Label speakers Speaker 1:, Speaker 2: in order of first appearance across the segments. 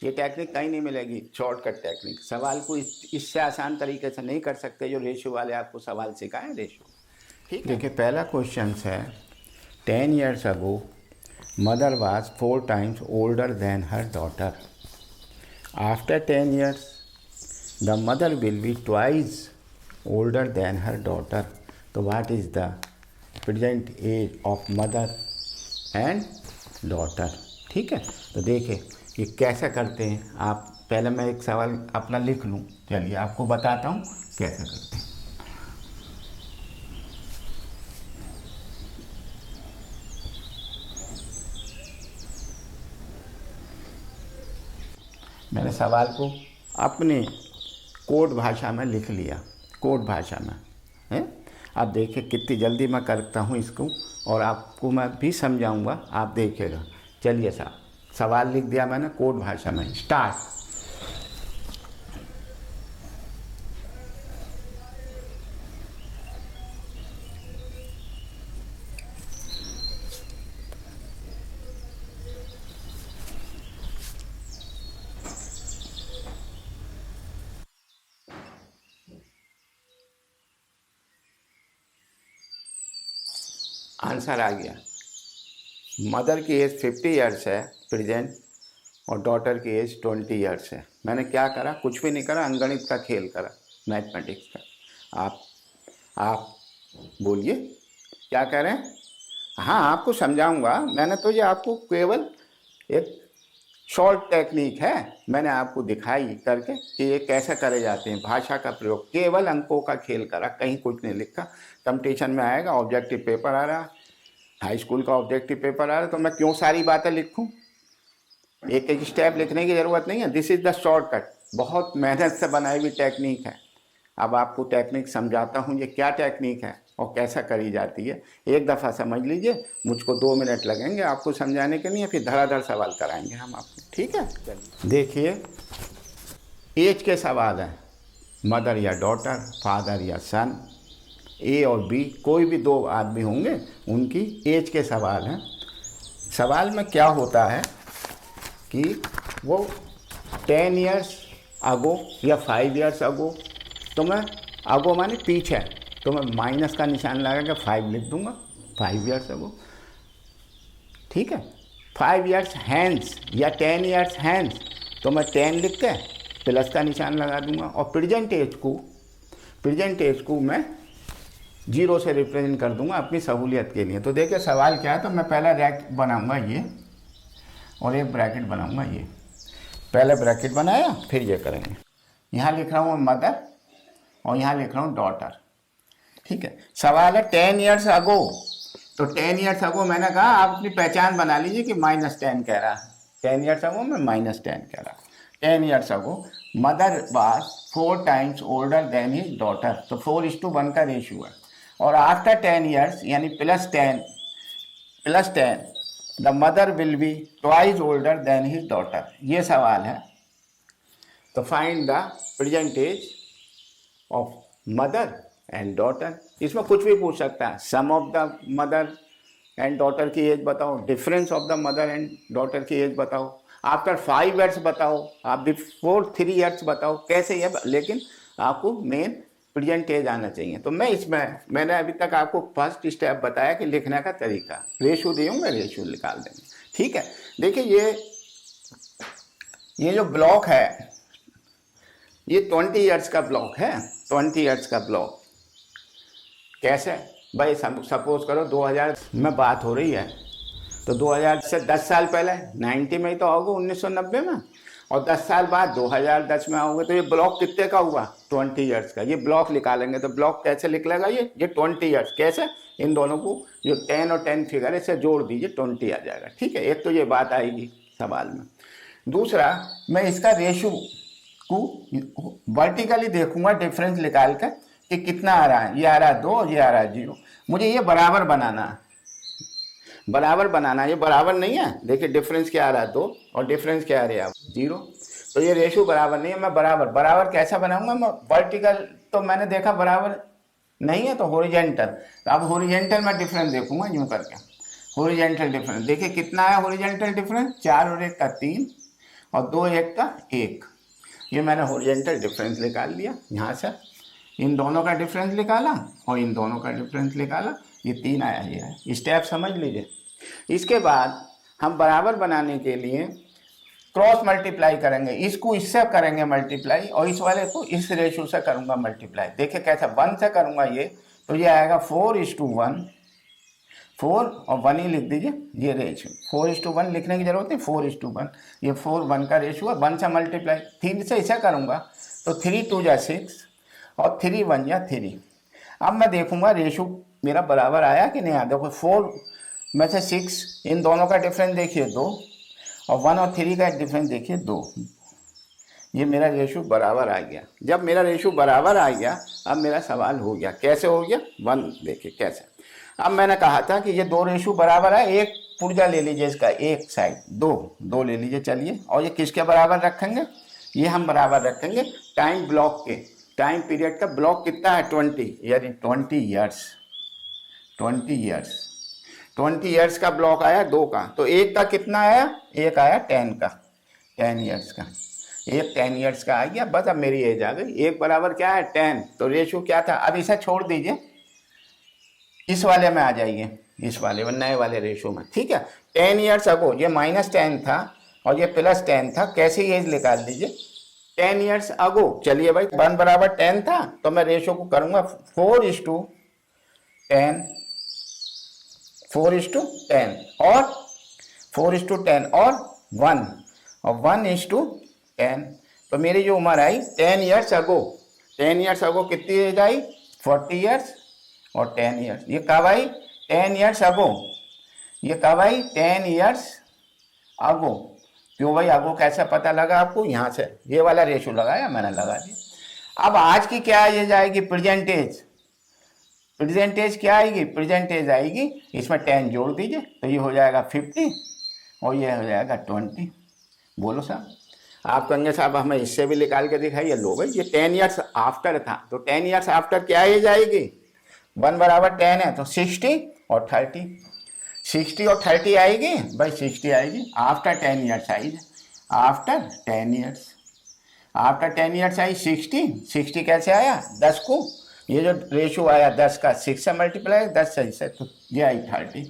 Speaker 1: ये टेक्निक कहीं नहीं मिलेगी, शॉर्टकट टेक्निक। सवाल को इससे आसान तरीके से नहीं कर सकते जो रेशियो वाले आपको सवाल सिखाएं रेशियो। ठीक है, देखिए पहला क्वेश्चन है 10 years ago mother was 4 times older than her daughter. After 10 years the mother will be twice older than her daughter. तो what is the present age of mother and daughter? ठीक है, तो देखिए ये कैसे करते हैं आप। पहले मैं एक सवाल अपना लिख लूँ, चलिए आपको बताता हूँ कैसे करते हैं। मैंने सवाल को अपने कोड भाषा में लिख लिया, कोड भाषा में है। अब देखिए कितनी जल्दी मैं करता हूँ इसको, और आपको मैं भी समझाऊंगा, आप देखिएगा। चलिए साहब, सवाल लिख दिया मैंने कोड भाषा में, स्टार्ट। आंसर आ गया। मदर की एज 50 ईयर्स है प्रेजेंट, और डॉटर की एज 20 ईयर्स है। मैंने क्या करा, कुछ भी नहीं करा, अंगणित का खेल करा, मैथमेटिक्स का। आप बोलिए क्या कह रहे हैं। हाँ, आपको समझाऊंगा। मैंने तो ये आपको केवल एक शॉर्ट टेक्निक है, मैंने आपको दिखाई करके कि ये कैसे करे जाते हैं। भाषा का प्रयोग, केवल अंकों का खेल करा, कहीं कुछ नहीं लिखा। कंपटीशन में आएगा, ऑब्जेक्टिव पेपर आ रहा, हाई स्कूल का ऑब्जेक्टिव पेपर आ रहा, तो मैं क्यों सारी बातें लिखूं। एक एक स्टेप लिखने की ज़रूरत नहीं है। दिस इज़ द शॉर्टकट, बहुत मेहनत से बनाई हुई टेक्निक है। अब आपको टेक्निक समझाता हूँ, ये क्या टेक्निक है और कैसा करी जाती है। एक दफ़ा समझ लीजिए, मुझको 2 मिनट लगेंगे आपको समझाने के लिए, फिर धड़ाधड़ सवाल कराएंगे हम आपको। ठीक है, देखिए एज के सवाल हैं, मदर या डॉटर, फादर या सन, ए और बी, कोई भी 2 आदमी होंगे, उनकी एज के सवाल हैं। सवाल में क्या होता है कि वो 10 ईयर्स अगो या 5 ईयर्स अगो, तो मैं अगो माने पीछे, तो मैं माइनस का निशान लगा के 5 लिख दूंगा, 5 ईयर्स अगो। ठीक है, 5 ईयर्स हैंड्स या 10 ईयर्स हैंड्स, तो मैं 10 लिख के प्लस का निशान लगा दूंगा। और प्रेजेंट एज को मैं 0 से रिप्रेजेंट कर दूंगा अपनी सहूलियत के लिए। तो देखिए सवाल क्या है, तो मैं पहला रैक बनाऊंगा ये, और एक ब्रैकेट बनाऊंगा ये। पहले ब्रैकेट बनाया, फिर ये करेंगे। यहाँ लिख रहा हूँ मदर और यहाँ लिख रहा हूँ डॉटर। ठीक है, सवाल है 10 ईयर्स अगो, तो 10 ईयर्स अगो मैंने कहा आप अपनी पहचान बना लीजिए कि -10 कह रहा है। 10 ईयर्स अगो में -10 कह रहा है। 10 years ago mother was 4 times older than his daughter, तो 4:1 का रेशियो है। और आफ्टर 10 ईयर्स यानी +10 the mother will be twice older than his daughter, ये सवाल है। तो find the present age of mother and daughter. इसमें कुछ भी पूछ सकता है, sum of the mother and daughter की एज बताओ, difference of the mother and daughter की एज बताओ, आफ्टर 5 ईयर्स बताओ, आप बिफोर 3 ईयर्स बताओ, कैसे ये, लेकिन आपको मेन प्रेजेंट एज आना चाहिए। तो मैं इसमें मैंने अभी तक आपको फर्स्ट स्टेप बताया कि लिखने का तरीका, रेशो दूंगा, रेशो निकाल देंगे। ठीक है, देखिए ये जो ब्लॉक है, ये 20 ईयर्स का ब्लॉक है। 20 ईयर्स का ब्लॉक कैसे भाई, सपोज करो 2000 में बात हो रही है, तो 2000 से 10 साल पहले 90 में ही तो आओगे, 1990 में, और 10 साल बाद 2010 में आओगे, तो ये ब्लॉक कितने का हुआ, 20 ईयर्स का। ये ब्लॉक निकालेंगे तो ब्लॉक कैसे निकलेगा, ये 20 ईयर्स कैसे, इन दोनों को जो 10 और 10 फिगर इसे जोड़ दीजिए, 20 आ जाएगा। ठीक है, एक तो ये बात आएगी सवाल में। दूसरा, मैं इसका रेशो को वर्टिकली देखूंगा, डिफरेंस निकाल कर कि कितना आ रहा है। ये आ रहा है 2, ये आ रहा है 0। मुझे ये बराबर बनाना है, बराबर बनाना, ये बराबर नहीं है। देखिए डिफरेंस क्या आ रहा है 2, और डिफरेंस क्या आ रहा है 0, तो ये रेशो बराबर नहीं है। मैं बराबर कैसा बनाऊंगा, मैं वर्टिकल तो मैंने देखा बराबर नहीं है, तो हॉरिजॉन्टल। तो अब हॉरिजॉन्टल में डिफरेंस देखूंगा यूं करके, हॉरिजॉन्टल डिफरेंस देखिए कितना है हॉरिजॉन्टल डिफरेंस, 4 और 1 का 3, और 2 1 का 1। ये मैंने हॉरिजॉन्टल डिफरेंस निकाल लिया। यहाँ से इन दोनों का डिफरेंस निकाला और इन दोनों का डिफरेंस निकाला, ये 3 आया। ये है स्टेप, समझ लीजिए। इसके बाद हम बराबर बनाने के लिए क्रॉस मल्टीप्लाई करेंगे, इसको इससे करेंगे मल्टीप्लाई और इस वाले को इस रेशो से करूंगा मल्टीप्लाई। देखिए कैसे, 1 से करूंगा ये, तो ये आएगा 4:1, 4 और 1 ही लिख दीजिए। ये रेशो 4:1 लिखने की जरूरत नहीं, 4:1, ये 4 1 का रेशो है। 1 से मल्टीप्लाई, 3 से इसे करूंगा तो 3 2 जा 6 और 3 1 जा 3। अब मैं देखूंगा रेशो मेरा बराबर आया कि नहीं आया। देखो 4 में से 6, इन दोनों का डिफरेंस देखिए 2 और 1 और 3 का डिफरेंस देखिए 2। ये मेरा रेशो बराबर आ गया। जब मेरा रेशो बराबर आ गया, अब मेरा सवाल हो गया। कैसे हो गया? 1 देखिए कैसे। अब मैंने कहा था कि ये 2 रेशो बराबर है, एक पुर्जा ले लीजिए इसका, एक साइड 2 ले लीजिए। चलिए, और ये किसके बराबर रखेंगे? ये हम बराबर रखेंगे टाइम ब्लॉक के। टाइम पीरियड का ब्लॉक कितना है? 20, यानी 20 ईयर्स। 20 ईयर्स का ब्लॉक आया 2 का। तो एक का कितना आया? एक आया 10 का, 10 ईयर्स का। एक 10 ईयर्स का आ गया। बस अब मेरी एज आ गई। एक बराबर क्या है? 10। तो रेशो क्या था? अब इसे छोड़ दीजिए, इस वाले में आ जाइए, इस वाले में, नए वाले रेशो में। ठीक है, 10 ईयर्स अगो ये -10 था और ये +10 था। कैसी एज निकाल लीजिए? 10 ईयर्स अगो। चलिए भाई, 1 बराबर 10 था तो मैं रेशो को करूंगा 4:10, 4:10 और 4:10 और 1 और 1:10। तो मेरी जो उम्र आई 10 ईयर्स अगो, 10 ईयर्स अगो कितनी एज आई? 40 ईयर्स और 10 ईयर्स। ये कब आई? 10 ईयर्स अगो। ये कब आई? 10 ईयर्स अगो। क्यों भाई अगो कैसे पता लगा आपको? यहाँ से ये वाला रेशो लगाया मैंने, लगा दिया। अब आज की क्या एज आएगी? Present as. प्रेजेंट एज क्या आएगी? प्रेजेंट एज आएगी, इसमें 10 जोड़ दीजिए तो ये हो जाएगा 50 और ये हो जाएगा 20। बोलो साहब। आप कहेंगे साहब हमें इससे भी निकाल के दिखाइए। लो भाई, ये 10 ईयर्स आफ्टर था, तो 10 ईयर्स आफ्टर क्या एज आएगी? 1 बराबर 10 है तो 60 और 30। 60 और 30 आएगी भाई, 60 आएगी। आफ्टर 10 ईयर्स आएगी, after 10 years. After 10 years I 60। 60 कैसे आया? 10 को, ये जो रेशो आया 10 का 6 से मल्टीप्लाई, 10 से तो ये आई 30।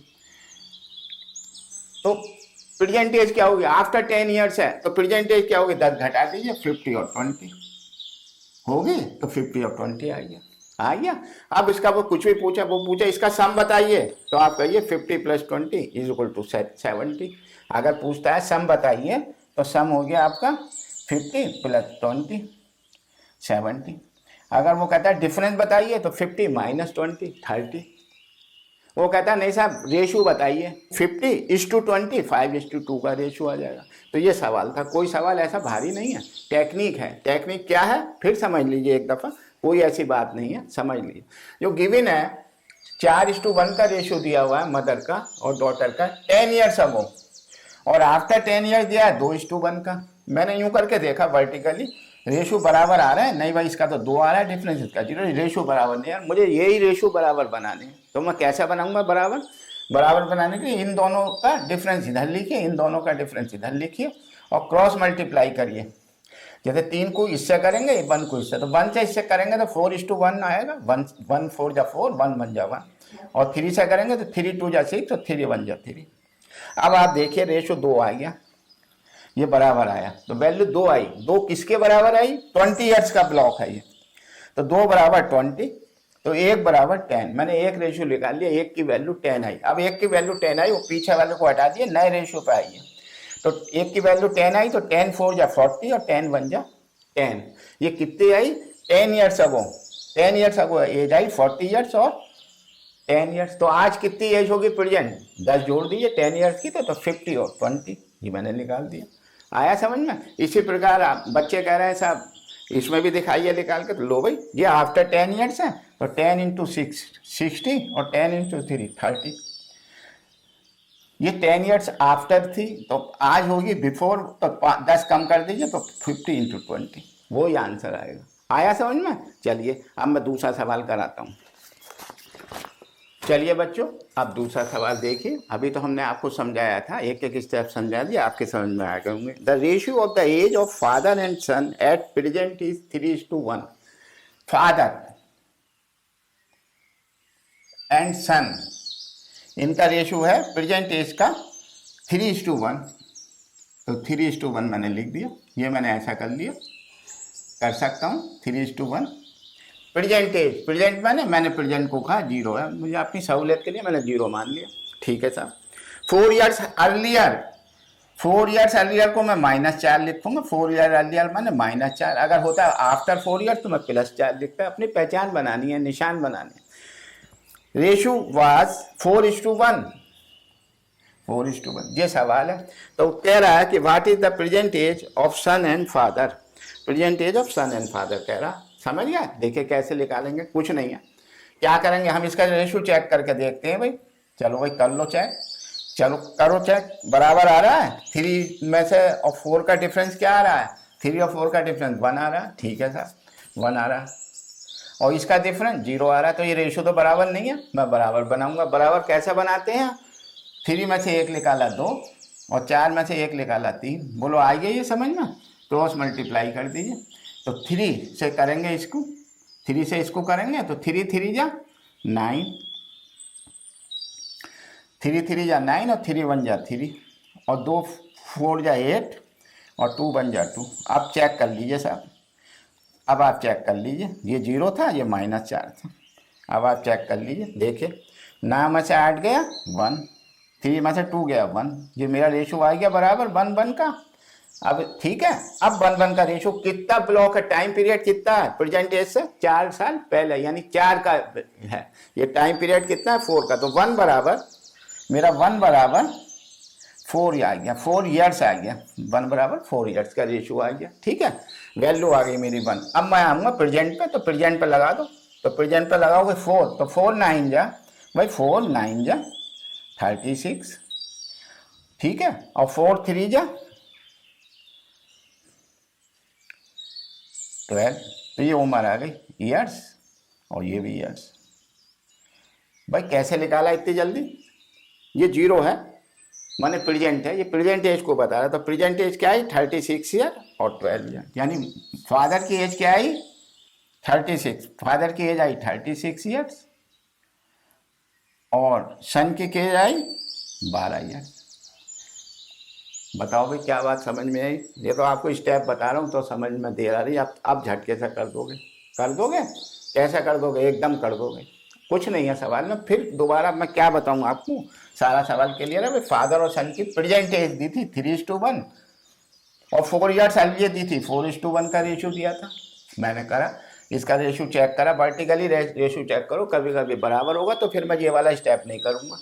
Speaker 1: तो प्रेजेंट एज क्या होगी? आफ्टर 10 ईयर्स है तो प्रेजेंट एज क्या होगी? 10 घटा दीजिए, 50 और 20 होगी। तो 50 और 20 आ गया। अब इसका वो कुछ भी पूछा, वो पूछा इसका सम बताइए, तो आप कहिए 50 + 20 = 70। अगर पूछता है सम बताइए तो सम हो गया आपका 50 + 20 70। अगर वो कहता है डिफरेंस बताइए तो 50 - 20 30। वो कहता है नहीं साहब रेशो बताइए, 50:20 5:2 का रेशो आ जाएगा। तो ये सवाल था। कोई सवाल ऐसा भारी नहीं है, टेक्निक है। टेक्निक क्या है फिर समझ लीजिए एक दफ़ा, कोई ऐसी बात नहीं है, समझ लीजिए। जो गिवन है 4:1 का रेशो दिया हुआ है मदर का और डॉटर का 10 ईयर्स अगो, और आफ्टर 10 ईयर्स दिया है 2:1 का। मैंने यूं करके देखा वर्टिकली, रेशो बराबर आ रहा है। नहीं भाई इसका तो 2 आ रहा है डिफरेंस, इसका 0, रेशो बराबर नहीं यार, मुझे यही रेशो बराबर बनाने हैं। तो मैं कैसे बनाऊंगा बराबर? बराबर बनाने के लिए इन दोनों का डिफरेंस इधर लिखिए, इन दोनों का डिफरेंस इधर लिखिए और क्रॉस मल्टीप्लाई करिए। जैसे 3 को इससे करेंगे, 1 को इससे, तो 1 से इससे करेंगे तो 4:1 आएगा। 1 4 जा 4, 1 1 जा 1। और 3 से करेंगे तो 3 2 जा 6 और 3 1 जा 3। अब आप देखिए रेशो 2 आ गया, ये बराबर आया तो वैल्यू 2 आई। 2 किसके बराबर आई? 20 ईयर्स का ब्लॉक है ये, तो 2 बराबर 20 तो 1 बराबर 10। मैंने एक रेशो निकाल लिया, 1 की वैल्यू 10 आई। अब 1 की वैल्यू 10 आई, वो पीछे वाले को हटा दिए, नए रेशो पे आई है। तो 1 की वैल्यू 10 आई तो 10 4 जा 40 और 10 1 जा 10। ये कितनी आई? 10 years ago. 10 years ago age आई 40 ईयर्स और 10 ईयर्स। तो आज कितनी एज होगी प्रेजेंट? 10 जोड़ दीजिए 10 ईयर्स की तो 50 और 20। ये मैंने निकाल दिया। आया समझ में? इसी प्रकार आप बच्चे कह रहे हैं साहब इसमें भी दिखाइए निकाल के। तो लो भाई, ये आफ्टर 10 ईयर्स है तो 10 × 6 60 और 10 × 3 30। ये 10 ईयर्स आफ्टर थी तो आज होगी बिफोर, तो 10 कम कर दीजिए तो 50 × 20, वो ही आंसर आएगा। आया समझ में? चलिए अब मैं दूसरा सवाल कराता हूँ। चलिए बच्चों, अब दूसरा सवाल देखिए। अभी तो हमने आपको समझाया था, एक एक स्टेप समझा दिया, आपके समझ में आ गए होंगे। The ratio of the age of father and son at present is 3:1। Father and son, इनका रेशियो है प्रेजेंट एज का 3:1। तो 3:1 मैंने लिख दिया, ये मैंने ऐसा कर लिया, कर सकता हूँ 3:1। प्रेजेंट एज, प्रेजेंट मैंने प्रेजेंट को कहा 0 है, मुझे अपनी सहूलियत के लिए मैंने 0 मान लिया। ठीक है साहब। 4 ईयर्स अर्लियर, 4 ईयर्स अर्लियर को मैं -4 लिखूंगा। 4 ईयर अर्लियर मैंने -4, अगर होता है आफ्टर 4 ईयर्स तो मैं +4 लिखता है। अपनी पहचान बनानी है, निशान बनाने। रेशो वाज 4:1, 4:1 ये सवाल है। तो कह रहा है कि what is the present age of son and father, present age of son and father कह रहा। समझ गया? देखिए कैसे निकालेंगे, कुछ नहीं है। क्या करेंगे, हम इसका रेशो चेक करके देखते हैं भाई। चलो भाई कर लो चेक, चलो करो चेक। बराबर आ रहा है 3 में से और 4 का डिफरेंस क्या आ रहा है, 3 और 4 का डिफरेंस 1 आ रहा है। ठीक है सर, 1 आ रहा है और इसका डिफरेंस 0 आ रहा है। तो ये रेशो तो बराबर नहीं है, मैं बराबर बनाऊंगा। बराबर कैसे बनाते हैं, 3 में से 1 निकाला 2 और 4 में से 1 निकाला 3। बोलो आ गया ये समझ में? क्रॉस मल्टीप्लाई कर दीजिए। तो 3 से करेंगे इसको, 3 से इसको करेंगे तो 3 3 जा 9, 3 3 जा 9 और 3 1 जा 3 और 2 4 जा 8 और 2 1 जा 2। अब चेक कर लीजिए साहब, अब आप चेक कर लीजिए, ये 0 था, ये -4 था। अब आप चेक कर लीजिए, देखिए 9 में से 8 गया 1, 3 में से 2 गया 1, ये मेरा रेशो आ गया बराबर 1 1 का। अब ठीक है, अब 1 1 का रेशो कितना ब्लॉक है, टाइम पीरियड कितना है प्रेजेंट एज से 4 साल पहले, यानी 4 का है। ये टाइम पीरियड कितना है 4 का। तो 1 बराबर मेरा 1 बराबर 4 आ गया, 4 ईयर्स आ गया। 1 बराबर 4 ईयर्स का रेशो आ गया। ठीक है, वैल्यू आ गई मेरी 1। अब मैं आऊँगा प्रेजेंट पे, तो प्रेजेंट पे लगा दो। तो प्रेजेंट पे लगाओगे 4, तो 4 9 जा भाई, 4 9 जा 36। ठीक है, और 4 3 जा 12। तो ये उम्र आ गई ईयर्स और ये भी ईयर्स। भाई कैसे निकाला इतनी जल्दी, ये 0 है माने प्रेजेंट है, ये प्रेजेंट एज को बता रहा। तो प्रेजेंट एज क्या आई 36 ईयर और 12 ईयर, यानी फादर की एज क्या आई 36, फादर की एज आई 36 ईयर्स और सन की एज आई 12 ईयर। बताओ भाई क्या बात समझ में आई? ये तो आपको स्टेप बता रहा हूँ तो समझ में दे रही। आप झटके से कर दोगे, कर दोगे? कैसे कर दोगे? एकदम कर दोगे, कुछ नहीं है सवाल में। फिर दोबारा मैं क्या बताऊँ आपको, सारा सवाल क्लियर है भाई। फादर और सन की प्रेजेंट एज दी थी 3:1 और 4 ईयर्स अर्लियर दी थी, 4:1 का रेशो दिया था। मैंने करा इसका रेशो चेक करा, वर्टिकली रेशो चेक करो, कभी कभी बराबर होगा तो फिर मैं ये वाला स्टेप नहीं करूँगा।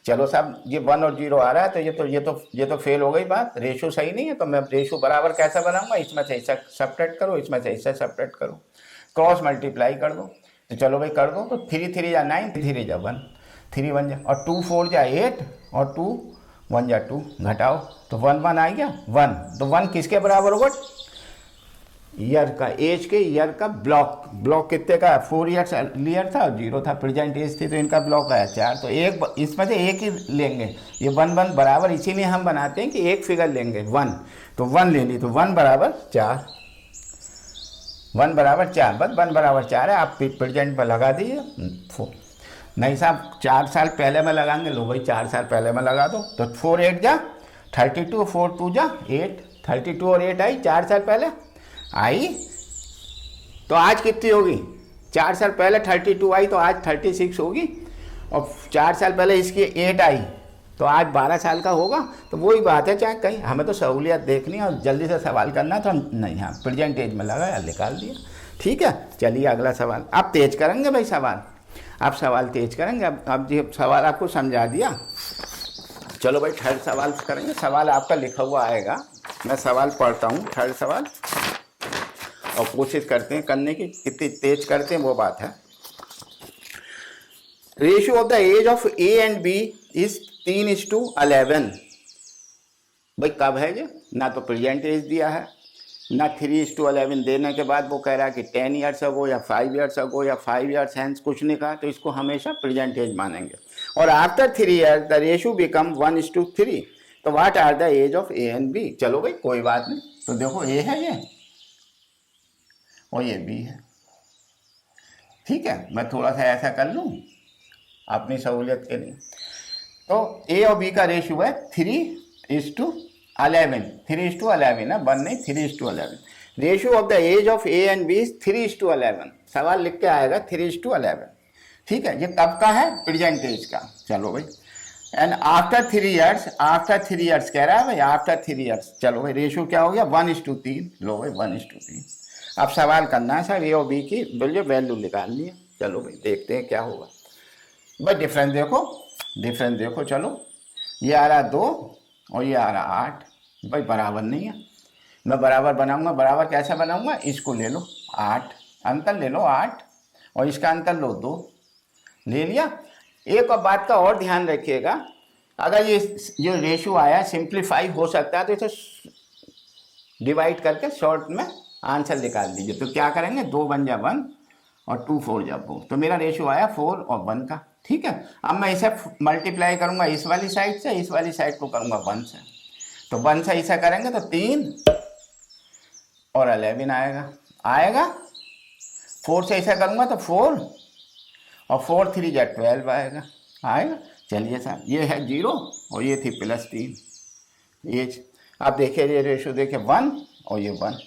Speaker 1: चलो साहब, ये 1 और 0 आ रहा है तो ये तो फेल हो गई बात, रेशो सही नहीं है। तो मैं रेशो बराबर कैसे बनाऊंगा, इसमें से इससे सब्ट्रैक्ट करो, इसमें से इससे सब्ट्रैक्ट करो, क्रॉस मल्टीप्लाई कर दो। तो चलो भाई कर दो। तो 3 3 जा 9, 3 जा 1, 3 1 जा और 2 4 जा 8 और 2 1 जा 2, घटाओ तो 1 1 आ गया 1। तो 1 किसके बराबर होगा, ईयर का, एज के ईयर का ब्लॉक कितने का, 4 ईयर्स ईयर था, 0 था, प्रेजेंट एज थी, तो इनका ब्लॉक आया 4। तो एक इसमें से एक ही लेंगे, ये 1 1 बराबर, इसीलिए हम बनाते हैं कि एक फिगर लेंगे 1। तो 1 ले ली, तो 1 बराबर 4, 1 बराबर 4, बस 1 बराबर 4 है। आप प्रेजेंट पर लगा दीजिए। नहीं साहब 4 साल पहले में लगाएंगे, लो भाई 4 साल पहले में लगा दो। तो 4 8 जा 32, 4 2 जा 8, 32 और 8 आई 4 साल पहले आई। तो आज कितनी होगी, 4 साल पहले 32 आई तो आज 36 होगी, और 4 साल पहले इसकी 8 आई तो आज 12 साल का होगा। तो वही बात है, चाहे कहीं हमें तो सहूलियत देखनी है और जल्दी से सवाल करना, तो हम नहीं, हाँ प्रेजेंट एज में लगाया, निकाल दिया। ठीक है, चलिए अगला सवाल। आप तेज करेंगे भाई सवाल, आप सवाल तेज करेंगे। अब ये सवाल आपको समझा दिया। चलो भाई थर्ड सवाल करेंगे। सवाल आपका लिखा हुआ आएगा, मैं सवाल पढ़ता हूँ थर्ड सवाल और कोशिश करते हैं करने की, कितनी तेज करते हैं वो बात है। Ratio of the age of A and B is 3:11। भाई कब है ये, ना तो प्रेजेंट एज दिया है ना 3:11 देने के बाद वो कह रहा है कि 10 ईयर्स अगो या 5 ईयर्स अगो या 5 ईयर्स हैंस, कुछ नहीं कहा, तो इसको हमेशा प्रेजेंट एज मानेंगे। और after 3 years the ratio become 1:3। तो what are the age of A and B? चलो भाई कोई बात नहीं, तो देखो ए है ये और ये बी है, ठीक है। मैं थोड़ा सा ऐसा कर लूँ अपनी सहूलियत के लिए। तो ए और बी का रेशियो है 3:11, 3:11 है, 1 नहीं, 3:11। Ratio of the age of A and B is 3:11। सवाल लिख के आएगा 3:11, ठीक है। ये कब का है? प्रेजेंट एज का। चलो भाई, and after 3 years, after 3 years कह रहा है भाई, आफ्टर 3 ईयर्स। चलो भाई रेशियो क्या हो गया? 1:3। लो भाई 1:3। अब सवाल करना है सर ए और बी की बोलिए वैल्यू निकालनी है। चलो भाई देखते हैं क्या होगा। भाई डिफरेंस देखो, डिफरेंस देखो। चलो ये आ रहा 2 और ये आ रहा 8। भाई बराबर नहीं है, मैं बराबर बनाऊंगा। बराबर कैसे बनाऊंगा? इसको ले लो 8, अंतर ले लो 8 और इसका अंतर लो 2, ले लिया। एक और बात का और ध्यान रखिएगा, अगर ये जो रेशियो आया सिंप्लीफाई हो सकता है तो इसे डिवाइड करके शॉर्ट में आंसर निकाल दीजिए। तो क्या करेंगे? 2 बन जा 1 और 2 4 जा 4। तो मेरा रेशियो आया 4 और 1 का, ठीक है। अब मैं इसे मल्टीप्लाई करूंगा इस वाली साइड से, इस वाली साइड को करूंगा 1 से। तो 1 से इसे करेंगे तो 3 और 11 आएगा। 4 से इसे करूंगा तो 4 और 4 3 जा 12 आएगा। चलिए साहब, ये है 0 और ये थी +3 एज। अब देखिए ये रेशियो देखिए 1 और ये 1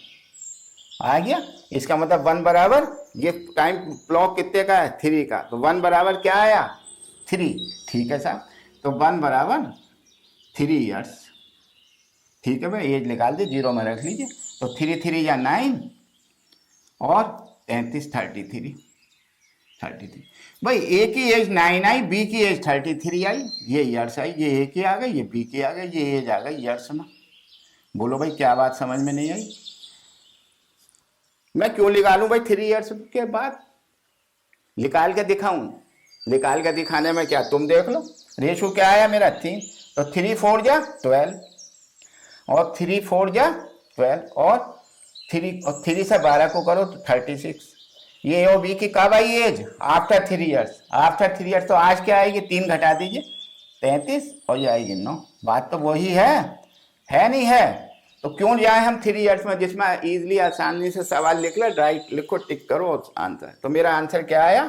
Speaker 1: आ गया। इसका मतलब 1 बराबर, ये टाइम क्लॉक कितने का है? 3 का। तो 1 बराबर क्या आया? 3, ठीक है साहब। तो 1 बराबर 3 ईयर्स, ठीक है भाई। एज निकाल दिए, 0 में रख लीजिए। तो 3 3 या 9 और 33 33 भाई। ए की एज 9 आई, बी की एज 33 आई, ये ईयर्स आई। ये ए की आ गई, ये बी की आ गई, ये एज आ गई ईयर्स में। बोलो भाई क्या बात समझ में नहीं आई? मैं क्यों निकालूं भाई 3 ईयर्स के बाद? निकाल के दिखाऊं? निकाल के दिखाने में क्या, तुम देख लो। रेशो क्या आया मेरा? 3। तो 3 4 जा 12 और 3 4 जा 12 और 3 से 12 को करो तो 36। ये ओ बी की कब आई age? After 3 years. After 3 years तो आज क्या आएगी? 3 घटा दीजिए 33 और ये आएगी 9। बात तो वही है नहीं है? तो क्यों जाए हम 3 ईयर्स में, जिसमें इजीली आसानी से सवाल लिख लो, राइट लिखो, टिक करो आंसर। तो मेरा आंसर क्या आया?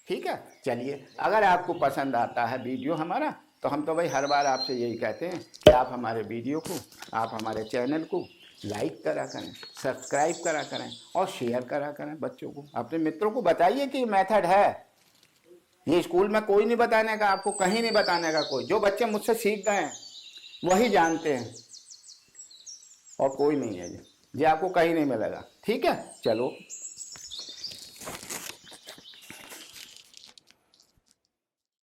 Speaker 1: ठीक है। चलिए, अगर आपको पसंद आता है वीडियो हमारा, तो हम तो भाई हर बार आपसे यही कहते हैं कि आप हमारे वीडियो को, आप हमारे चैनल को लाइक करा करें, सब्सक्राइब करा करें और शेयर करा करें। बच्चों को, अपने मित्रों को बताइए कि मेथड है। ये स्कूल में कोई नहीं बताने का, आपको कहीं नहीं बताने का कोई। जो बच्चे मुझसे सीख गए हैं वही जानते हैं और कोई नहीं है जी आपको कहीं नहीं मिलेगा, ठीक है। चलो।